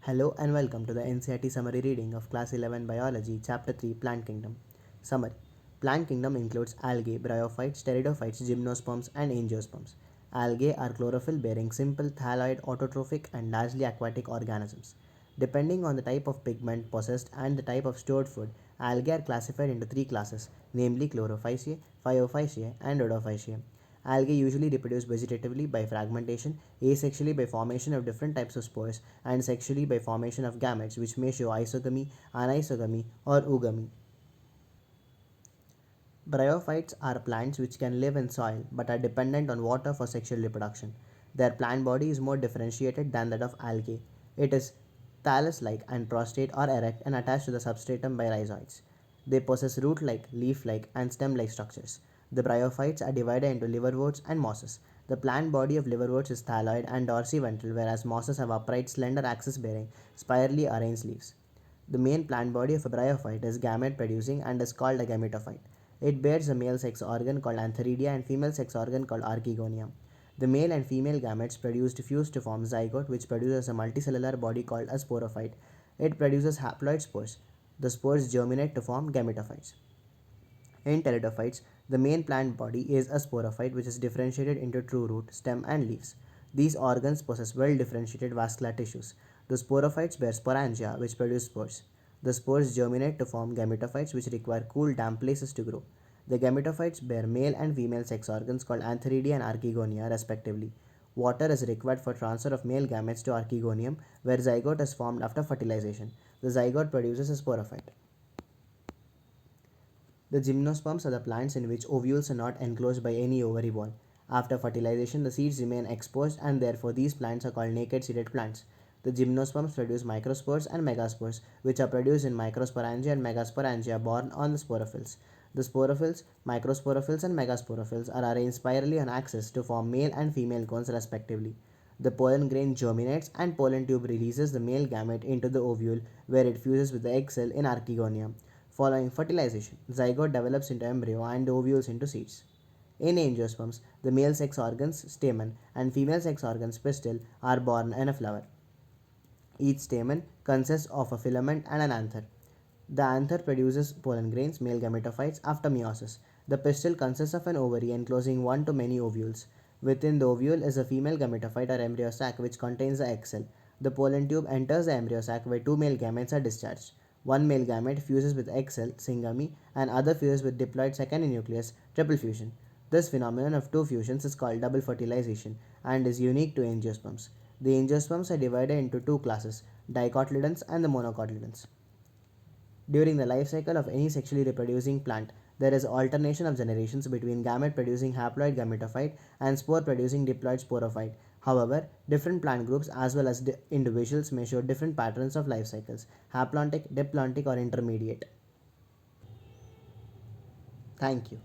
Hello and welcome to the NCERT summary reading of Class 11 Biology, Chapter 3 Plant Kingdom. Summary. Plant kingdom includes algae, bryophytes, pteridophytes, gymnosperms, and angiosperms. Algae are chlorophyll-bearing, simple, thalloid, autotrophic, and largely aquatic organisms. Depending on the type of pigment possessed and the type of stored food, algae are classified into three classes, namely Chlorophyceae, Phaeophyceae, and Rhodophyceae. Algae usually reproduce vegetatively by fragmentation, asexually by formation of different types of spores, and sexually by formation of gametes which may show isogamy, anisogamy, or oogamy. Bryophytes are plants which can live in soil but are dependent on water for sexual reproduction. Their plant body is more differentiated than that of algae. It is thallus-like and prostrate or erect and attached to the substratum by rhizoids. They possess root-like, leaf-like, and stem-like structures. The bryophytes are divided into liverworts and mosses. The plant body of liverworts is thalloid and dorsiventral, whereas mosses have upright, slender axis-bearing, spirally arranged leaves. The main plant body of a bryophyte is gamete-producing and is called a gametophyte. It bears a male sex organ called antheridia and female sex organ called archegonia. The male and female gametes produced fuse to form zygote, which produces a multicellular body called a sporophyte. It produces haploid spores. The spores germinate to form gametophytes. In pteridophytes, the main plant body is a sporophyte which is differentiated into true root, stem, and leaves. These organs possess well differentiated vascular tissues. The sporophytes bear sporangia, which produce spores. The spores germinate to form gametophytes, which require cool, damp places to grow. The gametophytes bear male and female sex organs called antheridia and archegonia, respectively. Water is required for transfer of male gametes to archegonium, where zygote is formed after fertilization. The zygote produces a sporophyte. The gymnosperms are the plants in which ovules are not enclosed by any ovary wall. After fertilization, the seeds remain exposed and therefore these plants are called naked seeded plants. The gymnosperms produce microspores and megaspores, which are produced in microsporangia and megasporangia borne on the sporophylls. The sporophylls, microsporophylls, and megasporophylls are arranged spirally on axis to form male and female cones respectively. The pollen grain germinates and pollen tube releases the male gamete into the ovule where it fuses with the egg cell in archegonia. Following fertilization, zygote develops into embryo and ovules into seeds. In angiosperms, the male sex organs, stamen, and female sex organs, pistil, are born in a flower. Each stamen consists of a filament and an anther. The anther produces pollen grains, male gametophytes, after meiosis. The pistil consists of an ovary enclosing one to many ovules. Within the ovule is a female gametophyte or embryo sac which contains the egg cell. The pollen tube enters the embryo sac where two male gametes are discharged. One male gamete fuses with egg cell, syngamy, and other fuses with diploid secondary nucleus, triple fusion. This phenomenon of two fusions is called double fertilization and is unique to angiosperms. The angiosperms are divided into two classes, dicotyledons and the monocotyledons. During the life cycle of any sexually reproducing plant, there is alternation of generations between gamete-producing haploid gametophyte and spore-producing diploid sporophyte. However, different plant groups as well as individuals may show different patterns of life cycles, haplontic, diplontic, or intermediate. Thank you.